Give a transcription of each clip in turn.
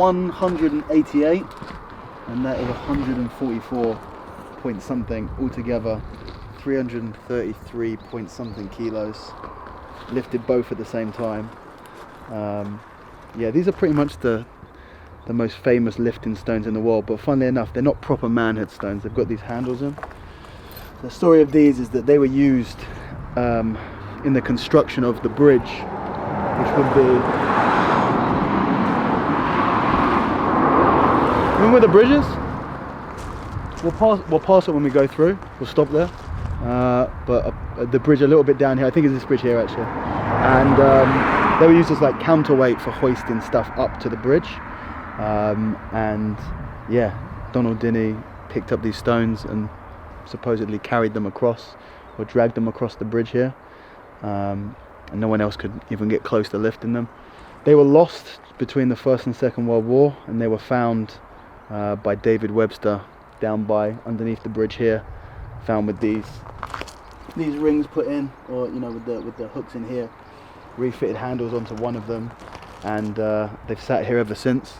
188, and that is 144 point something altogether, 333 point something kilos, lifted both at the same time. Yeah, these are pretty much the most famous lifting stones in the world, but funnily enough, they're not proper manhood stones. They've got these handles in. The story of these is that they were used in the construction of the bridge, which would be... Remember the bridges? We'll pass it when we go through. We'll stop there. But the bridge a little bit down here, I think it's this bridge here actually, and they were used as like counterweight for hoisting stuff up to the bridge. And yeah, Donald Dinnie picked up these stones and supposedly carried them across, or dragged them across the bridge here, and no one else could even get close to lifting them. They were lost between the First and Second World War, and they were found by David Webster down by underneath the bridge here, found with these rings put in, or you know, with the hooks in here, refitted handles onto one of them, and they've sat here ever since.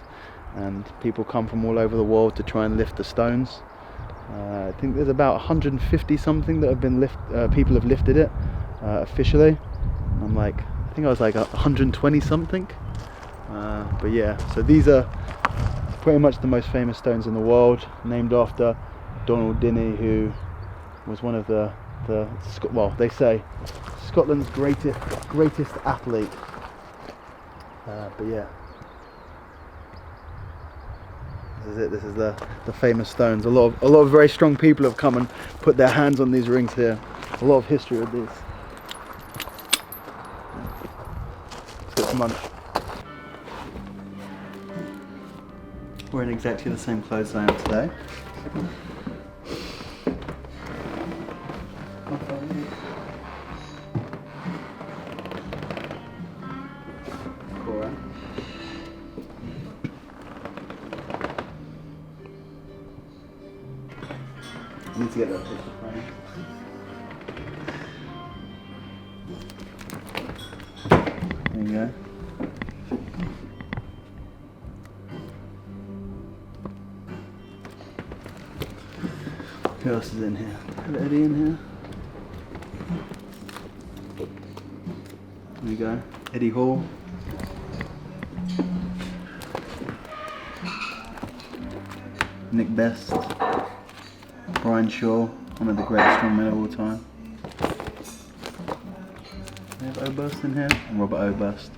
And people come from all over the world to try and lift the stones. I think there's about 150 something that have been people have lifted it officially. I'm like, I think I was like 120 something. But yeah, so these are pretty much the most famous stones in the world, named after Donald Dinnie, who was one of well, they say Scotland's greatest athlete. But yeah. This is it. This is the famous stones. A lot of very strong people have come and put their hands on these rings here. A lot of history with these. Let's get some lunch. We're in exactly the same clothes I am today. I need to get that picture frame. There you go. Who else is in here? Is Eddie in here? There we go. Eddie Hall. Nick Best. Brian Shaw, one of the greatest strongmen of all time. We have Oberst in here, and Robert Oberst.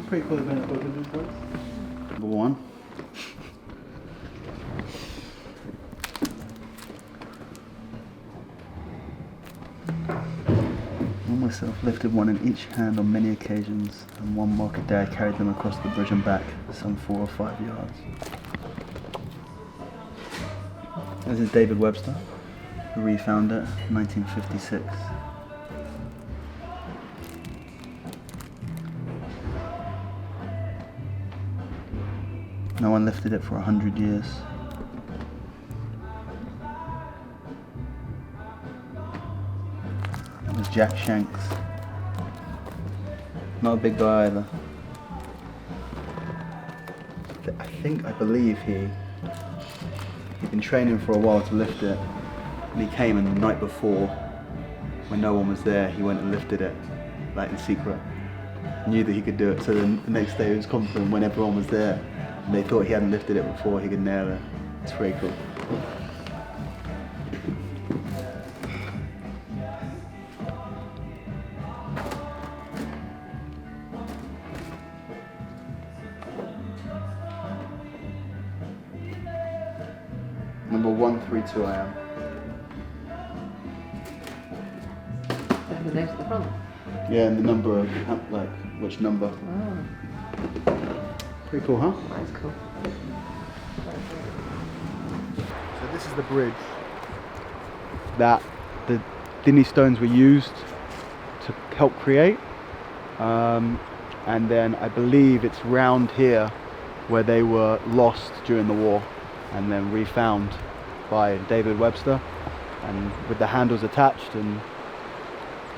Pretty cool event at both of these guys. Number one. I myself lifted one in each hand on many occasions, and one market day I carried them across the bridge and back, some 4 or 5 yards. This is David Webster, who refound it in 1956. No one lifted it for 100 years. It was Jack Shanks. Not a big guy either. I believe he'd been training for a while to lift it, and he came, and the night before, when no one was there, he went and lifted it, like in secret. Knew that he could do it, so then the next day he was confident when everyone was there, and they thought he hadn't lifted it before, he could nail it. It's pretty cool. Number 132 I am. The next to the front? Yeah, and the number of, like, which number. Oh. Pretty cool, huh? That's cool. So this is the bridge that the Dinnie stones were used to help create. And then I believe it's round here where they were lost during the war and then refound by David Webster, and with the handles attached, and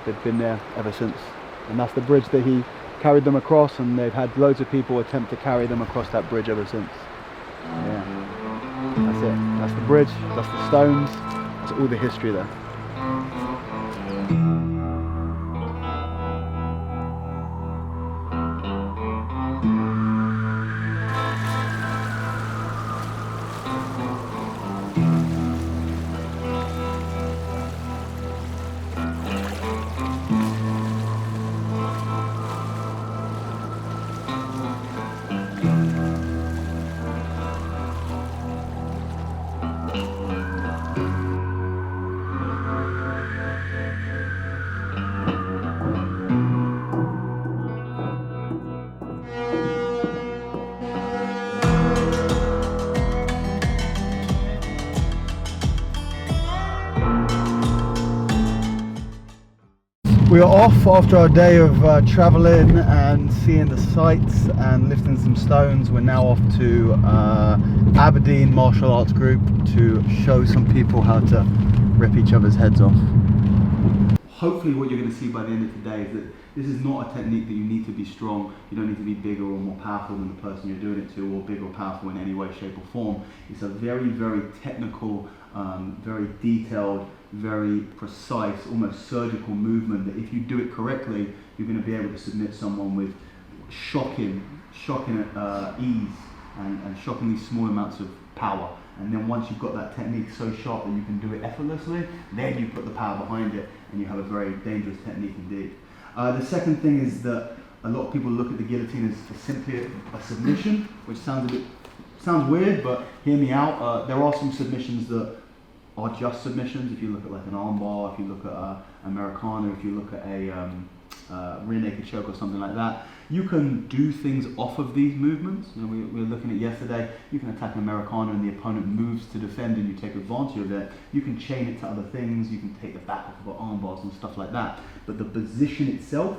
they've been there ever since. And that's the bridge that he carried them across, and they've had loads of people attempt to carry them across that bridge ever since. Yeah, that's it. That's the bridge, that's the stones, that's all the history there. We are off after our day of travelling and seeing the sights and lifting some stones. We're now off to Aberdeen Martial Arts Group to show some people how to rip each other's heads off. Hopefully what you're going to see by the end of today is that this is not a technique that you need to be strong. You don't need to be bigger or more powerful than the person you're doing it to, or big or powerful in any way, shape or form. It's a very, very technical, very detailed, very precise, almost surgical movement that if you do it correctly, you're going to be able to submit someone with shocking ease and shockingly small amounts of power. And then once you've got that technique so sharp that you can do it effortlessly, then you put the power behind it and you have a very dangerous technique indeed. The second thing is that a lot of people look at the guillotine as simply a submission, which sounds weird, but hear me out. There are some submissions that are just submissions. If you look at like an armbar, if you look at Americana, if you look at a rear naked choke or something like that, you can do things off of these movements. You know, we were looking at yesterday, you can attack an Americana and the opponent moves to defend and you take advantage of it. You can chain it to other things, you can take the back off of arm bars and stuff like that. But the position itself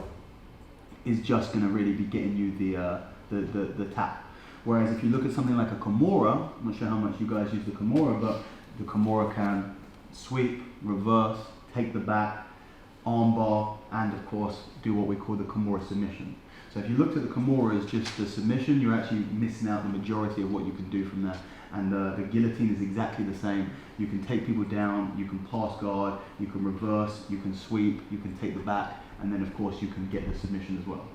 is just going to really be getting you the tap. Whereas if you look at something like a Kimura, I'm not sure how much you guys use the Kimura, but the Kimura can sweep, reverse, take the back, armbar, and of course do what we call the Kimura submission. So if you looked at the Kimura as just a submission, you're actually missing out the majority of what you can do from there. And the guillotine is exactly the same. You can take people down, you can pass guard, you can reverse, you can sweep, you can take the back, and then of course you can get the submission as well.